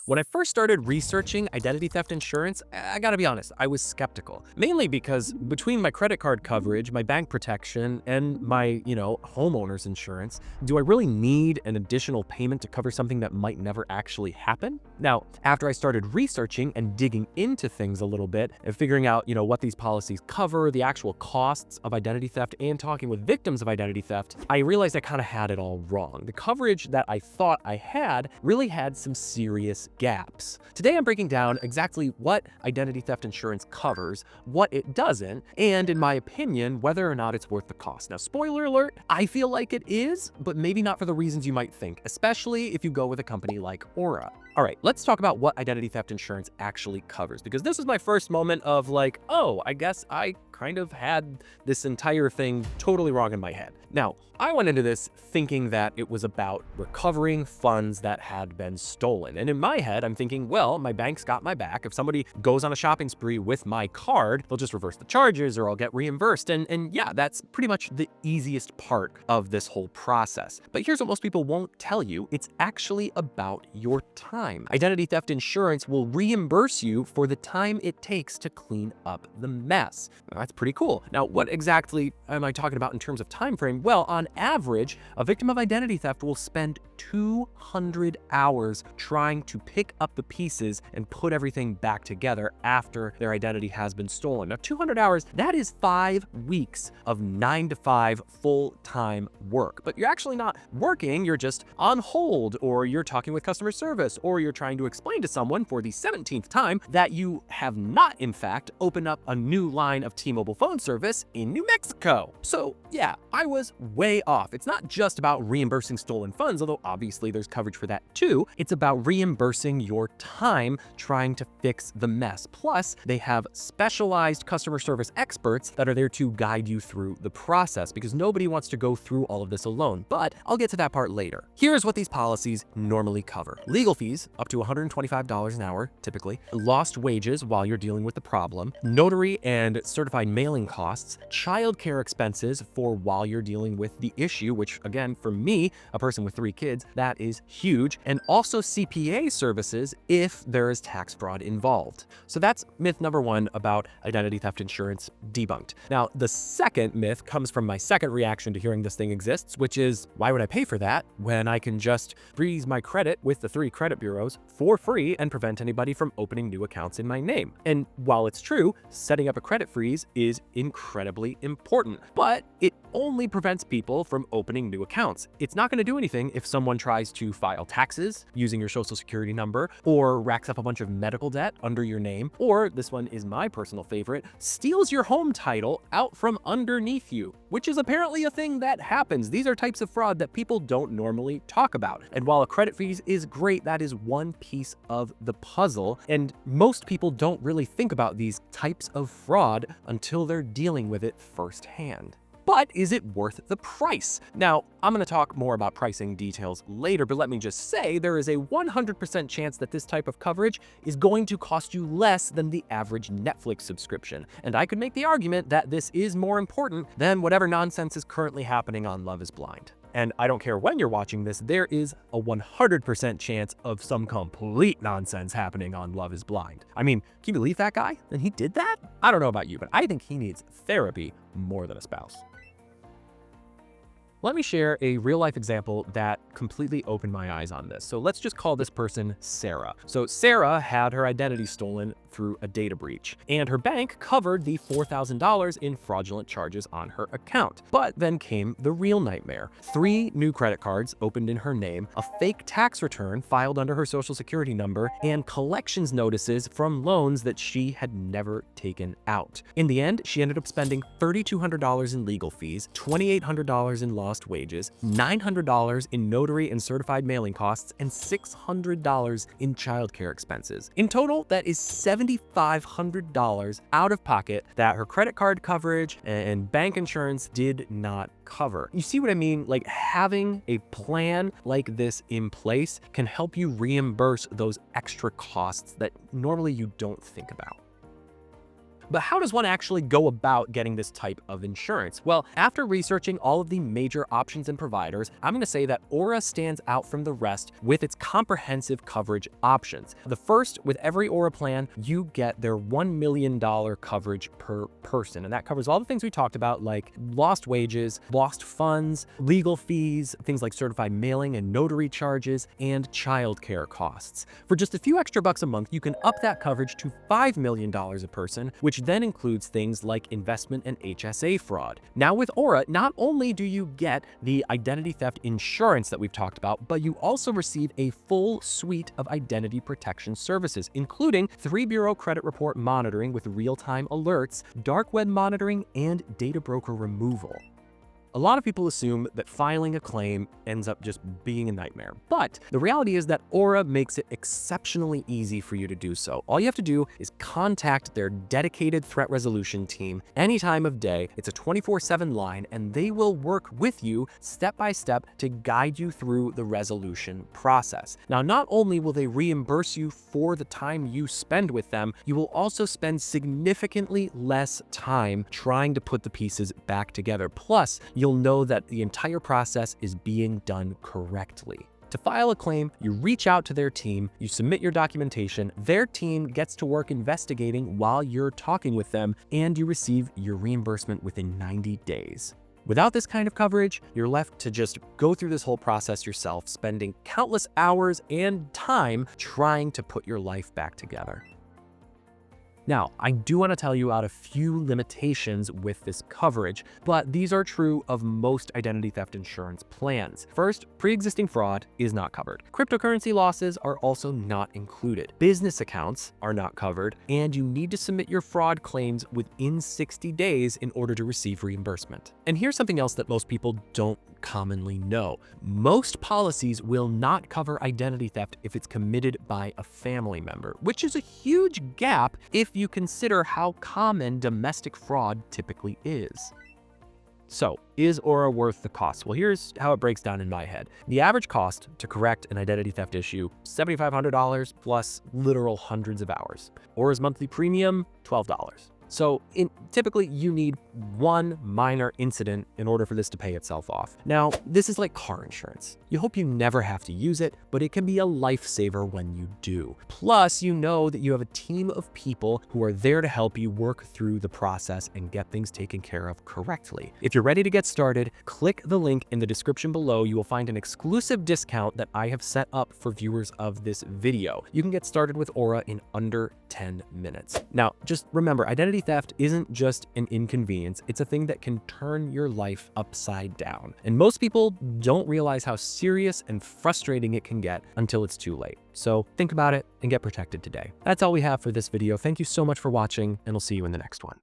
When I first started researching identity theft insurance, I gotta be honest, I was skeptical. Mainly because between my credit card coverage, my bank protection, and my, homeowner's insurance, do I really need an additional payment to cover something that might never actually happen? Now, after I started researching and digging into things a little bit and figuring out, what these policies cover, the actual costs of identity theft, and talking with victims of identity theft, I realized I kind of had it all wrong. The coverage that I thought I had really had some serious gaps. Today I'm breaking down exactly what identity theft insurance covers, what it doesn't, and in my opinion, whether or not it's worth the cost. Now, spoiler alert, I feel like it is, but maybe not for the reasons you might think, especially if you go with a company like Aura. All right, let's talk about what identity theft insurance actually covers, because this is my first moment of like, oh, I guess I kind of had this entire thing totally wrong in my head. Now, I went into this thinking that it was about recovering funds that had been stolen. And in my head, I'm thinking, well, my bank's got my back. If somebody goes on a shopping spree with my card, they'll just reverse the charges or I'll get reimbursed. And yeah, that's pretty much the easiest part of this whole process. But here's what most people won't tell you. It's actually about your time. Identity theft insurance will reimburse you for the time it takes to clean up the mess. Now, that's pretty cool. Now, what exactly am I talking about in terms of time frame? Well, on average, a victim of identity theft will spend 200 hours trying to pick up the pieces and put everything back together after their identity has been stolen. Now, 200 hours, that is 5 weeks of 9 to 5 full-time work. But you're actually not working, you're just on hold, or you're talking with customer service, or you're trying to explain to someone for the 17th time that you have not, in fact, opened up a new line of T-Mobile phone service in New Mexico. So yeah, I was way off. It's not just about reimbursing stolen funds, although obviously there's coverage for that too. It's about reimbursing your time trying to fix the mess. Plus, they have specialized customer service experts that are there to guide you through the process because nobody wants to go through all of this alone. But I'll get to that part later. Here's what these policies normally cover. Legal fees, up to $125 an hour, typically. Lost wages while you're dealing with the problem. Notary and certified mailing costs. Childcare expenses for while you're dealing with the issue, which again, for me, a person with 3 kids, that is huge. And also CPA services if there is tax fraud involved. So that's myth number 1 about identity theft insurance debunked. Now, the second myth comes from my second reaction to hearing this thing exists, which is, why would I pay for that when I can just freeze my credit with the 3 credit bureaus for free and prevent anybody from opening new accounts in my name? And while it's true, setting up a credit freeze is incredibly important, but it only prevents people from opening new accounts. It's not going to do anything if someone tries to file taxes using your social security number, or racks up a bunch of medical debt under your name, or, this one is my personal favorite, steals your home title out from underneath you, which is apparently a thing that happens. These are types of fraud that people don't normally talk about. And while a credit freeze is great, that is one piece of the puzzle, and most people don't really think about these types of fraud until they're dealing with it firsthand. But is it worth the price? Now, I'm going to talk more about pricing details later, but let me just say there is a 100% chance that this type of coverage is going to cost you less than the average Netflix subscription. And I could make the argument that this is more important than whatever nonsense is currently happening on Love is Blind. And I don't care when you're watching this, there is a 100% chance of some complete nonsense happening on Love is Blind. I mean, can you believe that guy? And he did that? I don't know about you, but I think he needs therapy more than a spouse. Let me share a real life example that completely opened my eyes on this. So let's just call this person Sarah. So Sarah had her identity stolen through a data breach, and her bank covered the $4,000 in fraudulent charges on her account. But then came the real nightmare. 3 new credit cards opened in her name, a fake tax return filed under her social security number, and collections notices from loans that she had never taken out. In the end, she ended up spending $3,200 in legal fees, $2,800 in lost wages, $900 in notary and certified mailing costs, and $600 in childcare expenses. In total, that is $7,500 out of pocket that her credit card coverage and bank insurance did not cover. You see what I mean? Like, having a plan like this in place can help you reimburse those extra costs that normally you don't think about. But how does one actually go about getting this type of insurance? Well, after researching all of the major options and providers, I'm going to say that Aura stands out from the rest with its comprehensive coverage options. The first, with every Aura plan, you get their $1 million coverage per person. And that covers all the things we talked about, like lost wages, lost funds, legal fees, things like certified mailing and notary charges, and childcare costs. For just a few extra bucks a month, you can up that coverage to $5 million a person, which then includes things like investment and HSA fraud. Now with Aura, not only do you get the identity theft insurance that we've talked about, but you also receive a full suite of identity protection services, including 3-bureau credit report monitoring with real-time alerts, dark web monitoring, and data broker removal. A lot of people assume that filing a claim ends up just being a nightmare, but the reality is that Aura makes it exceptionally easy for you to do so. All you have to do is contact their dedicated threat resolution team any time of day. It's a 24/7 line, and they will work with you step by step to guide you through the resolution process. Now, not only will they reimburse you for the time you spend with them, you will also spend significantly less time trying to put the pieces back together. Plus, you'll know that the entire process is being done correctly. To file a claim, you reach out to their team, you submit your documentation, their team gets to work investigating while you're talking with them, and you receive your reimbursement within 90 days. Without this kind of coverage, you're left to just go through this whole process yourself, spending countless hours and time trying to put your life back together. Now, I do want to tell you about a few limitations with this coverage, but these are true of most identity theft insurance plans. First, pre-existing fraud is not covered. Cryptocurrency losses are also not included. Business accounts are not covered, and you need to submit your fraud claims within 60 days in order to receive reimbursement. And here's something else that most people don't commonly know. Most policies will not cover identity theft if it's committed by a family member, which is a huge gap if you consider how common domestic fraud typically is. So, is Aura worth the cost? Well, here's how it breaks down in my head. The average cost to correct an identity theft issue, $7,500 plus literal hundreds of hours. Aura's monthly premium, $12. So typically you need one minor incident in order for this to pay itself off. Now, this is like car insurance. You hope you never have to use it, but it can be a lifesaver when you do. Plus, you know that you have a team of people who are there to help you work through the process and get things taken care of correctly. If you're ready to get started, click the link in the description below. You will find an exclusive discount that I have set up for viewers of this video. You can get started with Aura in under 10 minutes. Now, just remember, identity theft isn't just an inconvenience, it's a thing that can turn your life upside down. And most people don't realize how serious and frustrating it can get until it's too late. So think about it and get protected today. That's all we have for this video. Thank you so much for watching, and I'll see you in the next one.